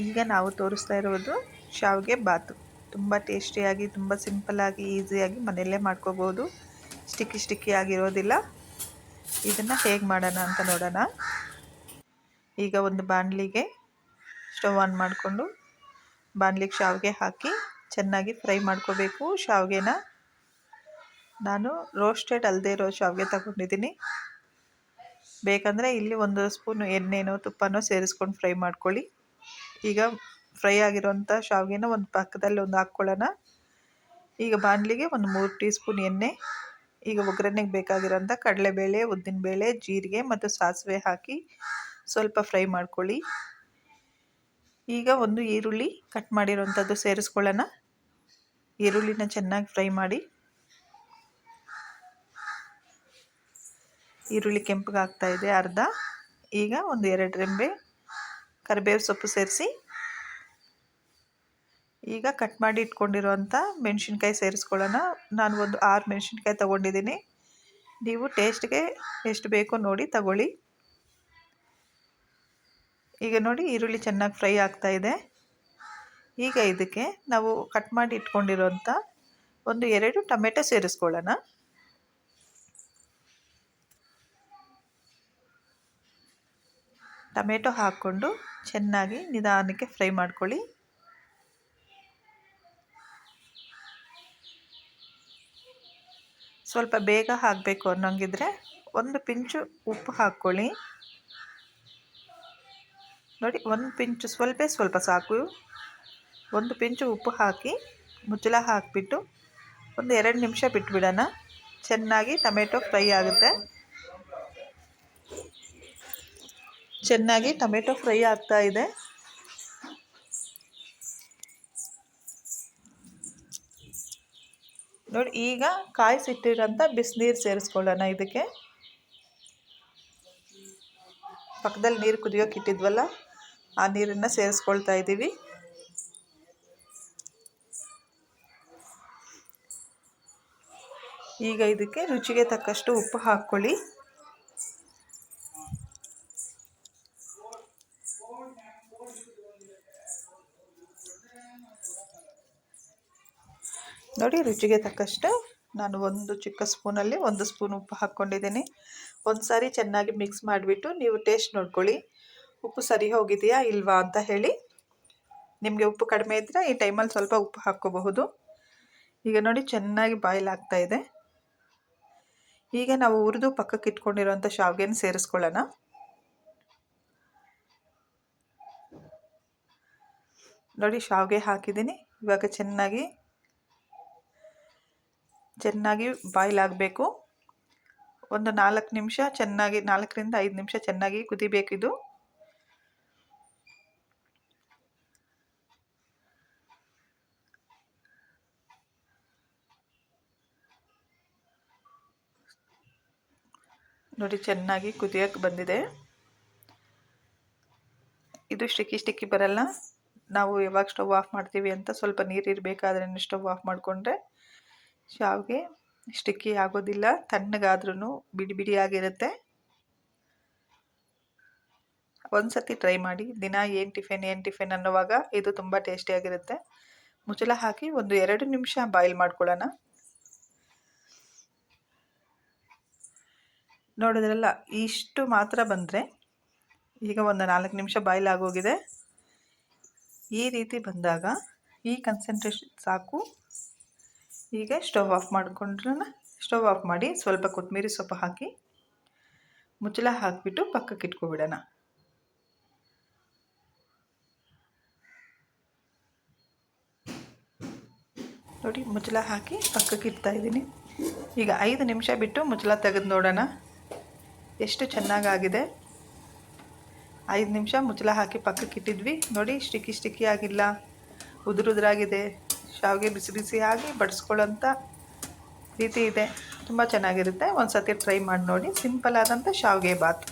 ಈಗ ನಾವು ತೋರಿಸ್ತಾ ಇರೋದು ಶಾವಿಗೆ ಬಾತು. ತುಂಬ ಟೇಸ್ಟಿಯಾಗಿ, ತುಂಬ ಸಿಂಪಲ್ಲಾಗಿ, ಈಸಿಯಾಗಿ ಮನೆಯಲ್ಲೇ ಮಾಡ್ಕೋಬೋದು. ಸ್ಟಿಕ್ಕಿ ಆಗಿರೋದಿಲ್ಲ. ಇದನ್ನು ಹೇಗೆ ಮಾಡೋಣ ಅಂತ ನೋಡೋಣ. ಈಗ ಒಂದು ಬಾಣಲಿಗೆ ಸ್ಟವ್ ಆನ್ ಮಾಡಿಕೊಂಡು ಬಾಣಲಿಗೆ ಶಾವಿಗೆ ಹಾಕಿ ಚೆನ್ನಾಗಿ ಫ್ರೈ ಮಾಡ್ಕೋಬೇಕು. ಶಾವಿಗೆನ ನಾನು ರೋಸ್ಟೆಡ್ ಅಲ್ಲದೆ ಇರೋ ಶಾವಿಗೆ ತಗೊಂಡಿದ್ದೀನಿ. ಬೇಕಂದರೆ ಇಲ್ಲಿ 1 ಸ್ಪೂನು ಎಣ್ಣೆನೋ ತುಪ್ಪನೋ ಸೇರಿಸ್ಕೊಂಡು ಫ್ರೈ ಮಾಡ್ಕೊಳ್ಳಿ. ಈಗ ಫ್ರೈ ಆಗಿರೋಂಥ ಶಾವಿಗೆನ ಒಂದು ಪಕ್ಕದಲ್ಲಿ ಹಾಕ್ಕೊಳ್ಳೋಣ. ಈಗ ಬಾಣಲಿಗೆ ಒಂದು 3 ಟೀ ಸ್ಪೂನ್ ಎಣ್ಣೆ. ಈಗ ಒಗ್ಗರಣೆಗೆ ಬೇಕಾಗಿರೋಂಥ ಕಡಲೆಬೇಳೆ, ಉದ್ದಿನಬೇಳೆ, ಜೀರಿಗೆ ಮತ್ತು ಸಾಸಿವೆ ಹಾಕಿ ಸ್ವಲ್ಪ ಫ್ರೈ ಮಾಡ್ಕೊಳ್ಳಿ. ಈಗ ಒಂದು ಈರುಳ್ಳಿ ಕಟ್ ಮಾಡಿರೋಂಥದ್ದು ಸೇರಿಸ್ಕೊಳ್ಳೋಣ. ಈರುಳ್ಳಿನ ಚೆನ್ನಾಗಿ ಫ್ರೈ ಮಾಡಿ. ಈರುಳ್ಳಿ ಕೆಂಪಗೆ ಆಗ್ತಾ ಇದೆ ಅರ್ಧ. ಈಗ ಒಂದು 2 ರೆಂಬೆ ಕರಿಬೇವು ಸೊಪ್ಪು ಸೇರಿಸಿ. ಈಗ ಕಟ್ ಮಾಡಿ ಇಟ್ಕೊಂಡಿರೋಂಥ ಮೆಣಸಿನ್ಕಾಯಿ ಸೇರಿಸ್ಕೊಳ್ಳೋಣ. ನಾನು ಒಂದು 6 ಮೆಣಸಿನ್ಕಾಯಿ ತೊಗೊಂಡಿದ್ದೀನಿ. ನೀವು ಟೇಸ್ಟ್ಗೆ ಎಷ್ಟು ಬೇಕೋ ನೋಡಿ ತಗೊಳ್ಳಿ. ಈಗ ನೋಡಿ ಈರುಳ್ಳಿ ಚೆನ್ನಾಗಿ ಫ್ರೈ ಆಗ್ತಾ ಇದೆ. ಈಗ ಇದಕ್ಕೆ ನಾವು ಕಟ್ ಮಾಡಿ ಇಟ್ಕೊಂಡಿರೋಂಥ ಒಂದು 2 ಟೊಮೆಟೊ ಸೇರಿಸ್ಕೊಳ್ಳೋಣ. ಟೊಮೆಟೊ ಹಾಕ್ಕೊಂಡು ಚೆನ್ನಾಗಿ ನಿಧಾನಕ್ಕೆ ಫ್ರೈ ಮಾಡ್ಕೊಳ್ಳಿ. ಸ್ವಲ್ಪ ಬೇಗ ಹಾಕಬೇಕು ಅನ್ನೋಂಗಿದ್ರೆ ಒಂದು ಪಿಂಚು ಉಪ್ಪು ಹಾಕ್ಕೊಳ್ಳಿ. ನೋಡಿ, ಒಂದು ಪಿಂಚು ಸ್ವಲ್ಪ ಸಾಕು. ಒಂದು ಪಿಂಚು ಉಪ್ಪು ಹಾಕಿ ಮುಚ್ಚಳ ಹಾಕಿಬಿಟ್ಟು ಒಂದು 2 ನಿಮಿಷ ಬಿಟ್ಬಿಡೋಣ. ಚೆನ್ನಾಗಿ ಟೊಮೆಟೊ ಫ್ರೈ ಆಗುತ್ತೆ. ಚೆನ್ನಾಗಿ ಟೊಮೆಟೊ ಫ್ರೈ ಆಗ್ತಾ ಇದೆ. ನೋಡಿ, ಈಗ ಕಾಯಿಸಿಟ್ಟಿರೋಂಥ ಬಿಸಿನೀರು ಸೇರಿಸ್ಕೊಳ್ಳೋಣ. ಇದಕ್ಕೆ ಪಕ್ಕದಲ್ಲಿ ನೀರು ಕುದಿಯೋಕೆ ಇಟ್ಟಿದ್ವಲ್ಲ, ಆ ನೀರನ್ನು ಸೇರಿಸ್ಕೊಳ್ತಾ ಇದ್ದೀವಿ. ಈಗ ಇದಕ್ಕೆ ರುಚಿಗೆ ತಕ್ಕಷ್ಟು ಉಪ್ಪು ಹಾಕ್ಕೊಳ್ಳಿ. ನೋಡಿ, ರುಚಿಗೆ ತಕ್ಕಷ್ಟು ನಾನು ಒಂದು ಚಿಕ್ಕ ಸ್ಪೂನಲ್ಲಿ 1 ಸ್ಪೂನ್ ಉಪ್ಪು ಹಾಕ್ಕೊಂಡಿದ್ದೀನಿ. ಒಂದು ಸಾರಿ ಚೆನ್ನಾಗಿ ಮಿಕ್ಸ್ ಮಾಡಿಬಿಟ್ಟು ನೀವು ಟೇಸ್ಟ್ ನೋಡ್ಕೊಳ್ಳಿ. ಉಪ್ಪು ಸರಿ ಹೋಗಿದೆಯಾ ಇಲ್ವಾ ಅಂತ ಹೇಳಿ. ನಿಮಗೆ ಉಪ್ಪು ಕಡಿಮೆ ಇದ್ದರೆ ಈ ಟೈಮಲ್ಲಿ ಸ್ವಲ್ಪ ಉಪ್ಪು ಹಾಕ್ಕೋಬಹುದು. ಈಗ ನೋಡಿ, ಚೆನ್ನಾಗಿ ಬಾಯ್ಲ್ ಆಗ್ತಾ ಇದೆ. ಈಗ ನಾವು ಹುರಿದು ಪಕ್ಕಕ್ಕೆ ಇಟ್ಕೊಂಡಿರೋಂಥ ಶಾವಿಗೆನ ಸೇರಿಸ್ಕೊಳ್ಳೋಣ. ನೋಡಿ, ಶಾವಿಗೆ ಹಾಕಿದ್ದೀನಿ. ಇವಾಗ ಚೆನ್ನಾಗಿ ಬಾಯ್ಲ್ ಆಗಬೇಕು. ಒಂದು 4 ನಿಮಿಷ ಚೆನ್ನಾಗಿ, 4ರಿಂದ 5 ನಿಮಿಷ ಚೆನ್ನಾಗಿ ಕುದಿಬೇಕಿದು. ನೋಡಿ, ಚೆನ್ನಾಗಿ ಕುದಿಯೋಕ್ಕೆ ಬಂದಿದೆ. ಇದು ಸ್ಟಿಕ್ಕಿ ಬರಲ್ಲ. ನಾವು ಯಾವಾಗ ಸ್ಟವ್ ಆಫ್ ಮಾಡ್ತೀವಿ ಅಂತ ಸ್ವಲ್ಪ ನೀರು ಇರಬೇಕಾದ್ರೆ ಸ್ಟವ್ ಆಫ್ ಮಾಡಿಕೊಂಡ್ರೆ ಶಾವಿಗೆ ಸ್ಟಿಕ್ಕಿ ಆಗೋದಿಲ್ಲ. ತಣ್ಣಗಾದ್ರೂ ಬಿಡಿಯಾಗಿರುತ್ತೆ. ಒಂದು ಸತಿ ಟ್ರೈ ಮಾಡಿ. ದಿನ ಏನು ಟಿಫಿನ್ ಅನ್ನೋವಾಗ ಇದು ತುಂಬ ಟೇಸ್ಟಿಯಾಗಿರುತ್ತೆ. ಮುಚ್ಚಳ ಹಾಕಿ ಒಂದು 2 ನಿಮಿಷ ಬಾಯ್ಲ್ ಮಾಡ್ಕೊಳ್ಳೋಣ. ನೋಡಿದ್ರಲ್ಲ, ಇಷ್ಟು ಮಾತ್ರ ಬಂದರೆ ಈಗ ಒಂದು 4 ನಿಮಿಷ ಬಾಯ್ಲ್ ಆಗೋಗಿದೆ. ಈ ರೀತಿ ಬಂದಾಗ ಈ ಕನ್ಸಂಟ್ರೇಷನ್ ಸಾಕು. ಈಗ ಸ್ಟವ್ ಆಫ್ ಮಾಡಿ ಸ್ವಲ್ಪ ಕೊತ್ತಂಬರಿ ಸೊಪ್ಪು ಹಾಕಿ ಮುಚ್ಚಳ ಹಾಕಿಬಿಟ್ಟು ಪಕ್ಕಕ್ಕೆ ಇಟ್ಕೊಬಿಡೋಣ. ನೋಡಿ, ಮುಚ್ಚಳ ಹಾಕಿ ಪಕ್ಕಕ್ಕೆ ಇಡ್ತಾ ಇದ್ದೀನಿ. ಈಗ 5 ನಿಮಿಷ ಬಿಟ್ಟು ಮುಚ್ಚಳ ತೆಗೆದು ನೋಡೋಣ ಎಷ್ಟು ಚೆನ್ನಾಗಾಗಿದೆ. 5 ನಿಮಿಷ ಮುಚ್ಚಳ ಹಾಕಿ ಪಕ್ಕಕ್ಕೆ ಇಟ್ಟಿದ್ವಿ. ನೋಡಿ, ಸ್ಟಿಕ್ಕಿ ಆಗಿಲ್ಲ, ಉದುರಾಗಿದೆ. ಶಾವಿಗೆ ಬಿಸಿಯಾಗಿ ಬಡಿಸ್ಕೊಳ್ಳೋಂಥ ರೀತಿ ಇದೆ. ತುಂಬ ಚೆನ್ನಾಗಿರುತ್ತೆ. ಒಂದು ಸತಿ ಟ್ರೈ ಮಾಡಿ ನೋಡಿ. ಸಿಂಪಲ್ ಆದಂಥ ಶಾವಿಗೆ ಬಾತ್.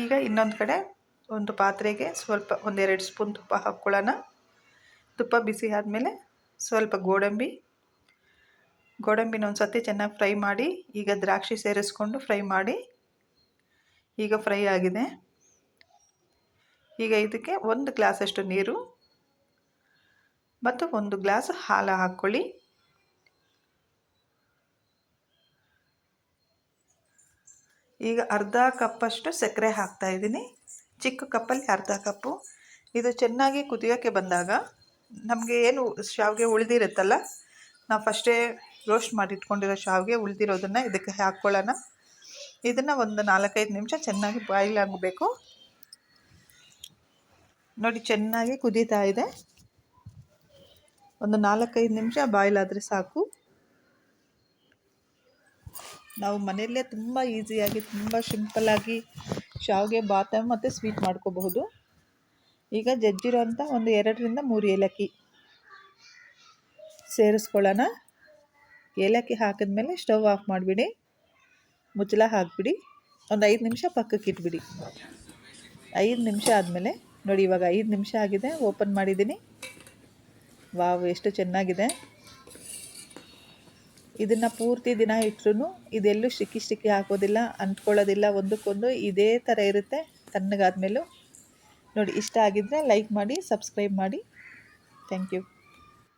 ಈಗ ಇನ್ನೊಂದು ಕಡೆ ಒಂದು ಪಾತ್ರೆಗೆ ಸ್ವಲ್ಪ 1-2 ಸ್ಪೂನ್ ತುಪ್ಪ ಹಾಕ್ಕೊಳ್ಳೋಣ. ತುಪ್ಪ ಬಿಸಿ ಆದಮೇಲೆ ಸ್ವಲ್ಪ ಗೋಡಂಬಿನ ಒಂದು ಸತಿ ಚೆನ್ನಾಗಿ ಫ್ರೈ ಮಾಡಿ. ಈಗ ದ್ರಾಕ್ಷಿ ಸೇರಿಸ್ಕೊಂಡು ಫ್ರೈ ಮಾಡಿ. ಈಗ ಫ್ರೈ ಆಗಿದೆ. ಈಗ ಇದಕ್ಕೆ 1 ಗ್ಲಾಸಷ್ಟು ನೀರು ಮತ್ತು 1 ಗ್ಲಾಸ್ ಹಾಲು ಹಾಕ್ಕೊಳ್ಳಿ. ಈಗ ಅರ್ಧ ಕಪ್ಪಷ್ಟು ಸಕ್ಕರೆ ಹಾಕ್ತಾ ಇದ್ದೀನಿ. ಚಿಕ್ಕ ಕಪ್ಪಲ್ಲಿ ಅರ್ಧ ಕಪ್ಪು. ಇದು ಚೆನ್ನಾಗಿ ಕುದಿಯೋಕ್ಕೆ ಬಂದಾಗ ನಮಗೆ ಏನು ಶಾವಿಗೆ ಉಳಿದಿರುತ್ತಲ್ಲ, ನಾವು ಫಸ್ಟೇ ರೋಸ್ಟ್ ಮಾಡಿ ಇಟ್ಕೊಂಡಿರೋ ಶಾವಿಗೆ ಉಳಿದಿರೋದನ್ನು ಇದಕ್ಕೆ ಹಾಕ್ಕೊಳ್ಳೋಣ. ಇದನ್ನು ಒಂದು 4-5 ನಿಮಿಷ ಚೆನ್ನಾಗಿ ಬಾಯ್ಲ್ ಆಗಬೇಕು. ನೋಡಿ, ಚೆನ್ನಾಗಿ ಕುದೀತಾ ಇದೆ. ಒಂದು 4-5 ನಿಮಿಷ ಬಾಯ್ಲ್ ಆದರೆ ಸಾಕು. ನಾವು ಮನೆಯಲ್ಲೇ ತುಂಬ ಈಸಿಯಾಗಿ, ತುಂಬ ಸಿಂಪಲ್ಲಾಗಿ ಶಾವಿಗೆ ಬಾತ ಮತ್ತು ಸ್ವೀಟ್ ಮಾಡ್ಕೋಬಹುದು. ಈಗ ಜಜ್ಜಿರೋ ಅಂಥ ಒಂದು 2-3 ಏಲಕ್ಕಿ ಸೇರಿಸ್ಕೊಳ್ಳೋಣ. ಏಲಕ್ಕಿ ಹಾಕಿದ್ಮೇಲೆ ಸ್ಟವ್ ಆಫ್ ಮಾಡಿಬಿಡಿ, ಮುಚ್ಚಳ ಹಾಕಿಬಿಡಿ, ಒಂದು 5 ನಿಮಿಷ ಪಕ್ಕಕ್ಕೆ ಇಟ್ಬಿಡಿ. 5 ನಿಮಿಷ ಆದಮೇಲೆ ನೋಡಿ, ಇವಾಗ 5 ನಿಮಿಷ ಆಗಿದೆ. ಓಪನ್ ಮಾಡಿದ್ದೀನಿ. ವಾವ್, ಎಷ್ಟು ಚೆನ್ನಾಗಿದೆ. ಇದನ್ನು ಪೂರ್ತಿ ದಿನ ಇಟ್ಟರು ಇದೆಲ್ಲೂ ಸ್ಟಿಕ್ಕಿ ಹಾಕೋದಿಲ್ಲ, ಅಂಟ್ಕೊಳ್ಳೋದಿಲ್ಲ, ಒಂದಕ್ಕೊಂದು ಇದೇ ಥರ ಇರುತ್ತೆ ತಣ್ಣಗಾದ್ಮೇಲೂ. ನೋಡಿ, ಇಷ್ಟ ಆಗಿದ್ದರೆ ಲೈಕ್ ಮಾಡಿ, ಸಬ್ಸ್ಕ್ರೈಬ್ ಮಾಡಿ. Thank you.